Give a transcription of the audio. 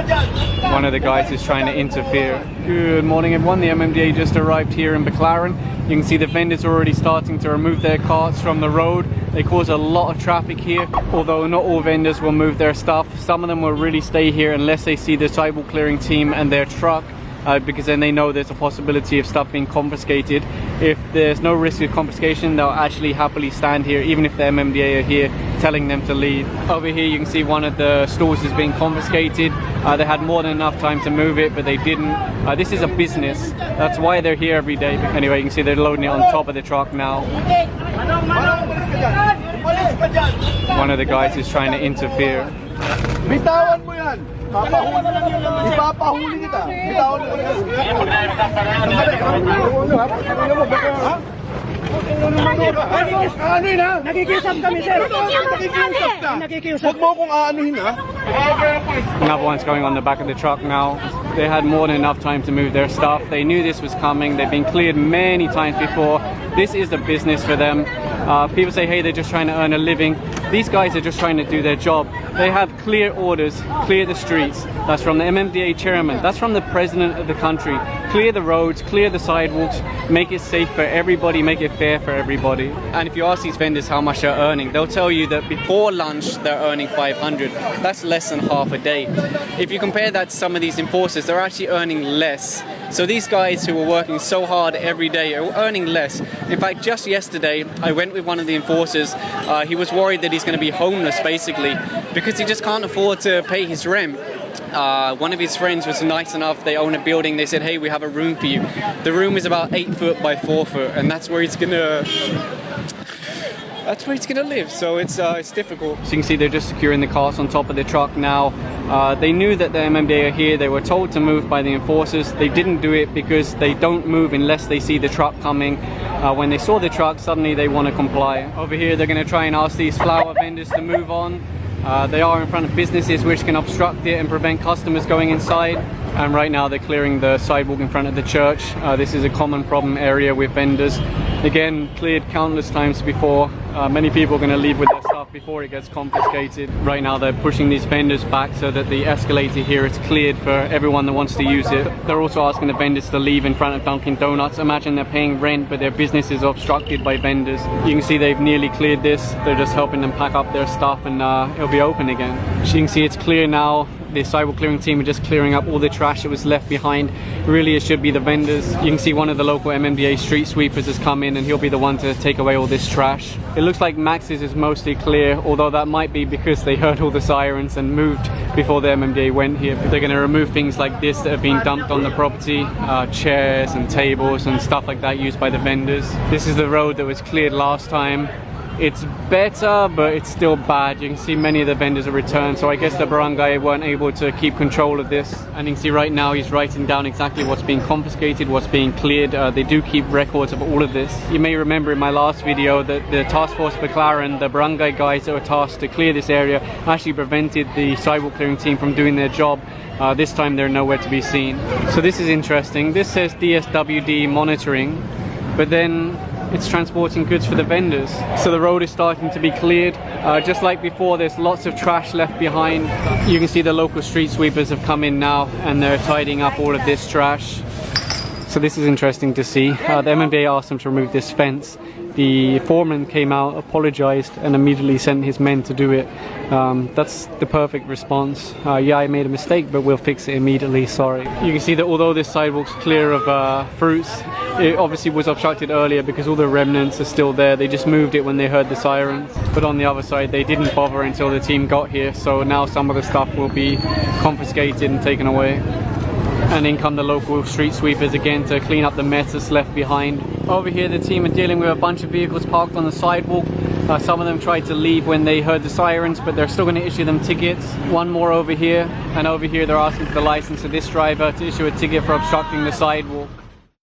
One of the guys is trying to interfere. Good morning everyone, the MMDA just arrived here in Baclaran. You can see the vendors are already starting to remove their carts from the road. They cause a lot of traffic here, although not all vendors will move their stuff. Some of them will really stay here unless they see the sidewalk clearing team and their truck. Because then they know there's a possibility of stuff being confiscated. If there's no risk of confiscation, they'll actually happily stand here even if the MMDA are here telling them to leave. Over here you can see one of the stores is being confiscated. They had more than enough time to move it, but they didn't. This is a business, that's why they're here every day. Anyway, you can see they're loading it on top of the truck now. One of the guys is trying to interfere. Bitawan mo yan! Ipapahuli kita! Bitawan mo yan! Ano yun ha? Nakikiusap kami sir! Nakikiusap! Huwag mo akong aanuhin ha? Another one's going on the back of the truck now. They had more than enough time to move their stuff. They knew this was coming. They've been cleared many times before. This is the business for them. People say, hey, they're just trying to earn a living. These guys are just trying to do their job. They have clear orders, clear the streets. That's from the MMDA chairman. That's from the president of the country. Clear the roads, clear the sidewalks, make it safe for everybody, make it fair for everybody. And if you ask these vendors how much they're earning, they'll tell you that before lunch they're earning 500. That's less than half a day. If you compare that to some of these enforcers, they're actually earning less. So these guys who are working so hard every day are earning less. In fact, just yesterday I went with one of the enforcers. He was worried that he's going to be homeless basically because he just can't afford to pay his rent. One of his friends was nice enough, they own a building, they said, hey, we have a room for you. The room is about 8 foot by 4 foot and that's where he's gonna live, so it's difficult. So you can see they're just securing the cars on top of the truck now. They knew that the MMDA are here, they were told to move by the enforcers. They didn't do it because they don't move unless they see the truck coming. When they saw the truck, suddenly they want to comply. Over here they're going to try and ask these flower vendors to move on. They are in front of businesses which can obstruct it and prevent customers going inside. And right now they're clearing the sidewalk in front of the church. This is a common problem area with vendors. Again, cleared countless times before. Many people are going to leave with their stuff before it gets confiscated. Right now they're pushing these vendors back so that the escalator here is cleared for everyone that wants to use it. They're also asking the vendors to leave in front of Dunkin' Donuts. Imagine they're paying rent but their business is obstructed by vendors. You can see they've nearly cleared this. They're just helping them pack up their stuff and it'll be open again. So you can see it's clear now. The sidewalk clearing team are just clearing up all the trash that was left behind. Really, it should be the vendors. You can see one of the local MMDA street sweepers has come in and he'll be the one to take away all this trash. It looks like Max's is mostly clear, although that might be because they heard all the sirens and moved before the MMDA went here. They're going to remove things like this that have been dumped on the property, chairs and tables and stuff like that used by the vendors. This is the road that was cleared last time. It's better, but it's still bad. You can see many of the vendors are returned, so I guess the barangay weren't able to keep control of this. And you can see right now he's writing down exactly what's being confiscated, what's being cleared. They do keep records of all of this. You may remember in my last video that the Task Force Baclaran, the barangay guys that were tasked to clear this area, actually prevented the sidewalk clearing team from doing their job. This time they're nowhere to be seen. So this is interesting. This says DSWD monitoring, but then it's transporting goods for the vendors. So the road is starting to be cleared. Just like before, there's lots of trash left behind. You can see the local street sweepers have come in now and they're tidying up all of this trash. So this is interesting to see. The MMDA asked them to remove this fence. The foreman came out, apologized and immediately sent his men to do it. That's the perfect response. Yeah, I made a mistake, but we'll fix it immediately, sorry. You can see that although this sidewalk's clear of fruits, it obviously was obstructed earlier because all the remnants are still there. They just moved it when they heard the sirens. But on the other side, they didn't bother until the team got here. So now some of the stuff will be confiscated and taken away. And in come the local street sweepers again to clean up the mess that's left behind. Over here the team are dealing with a bunch of vehicles parked on the sidewalk. Some of them tried to leave when they heard the sirens, but they're still going to issue them tickets. One more over here, and over here they're asking for the license of this driver to issue a ticket for obstructing the sidewalk.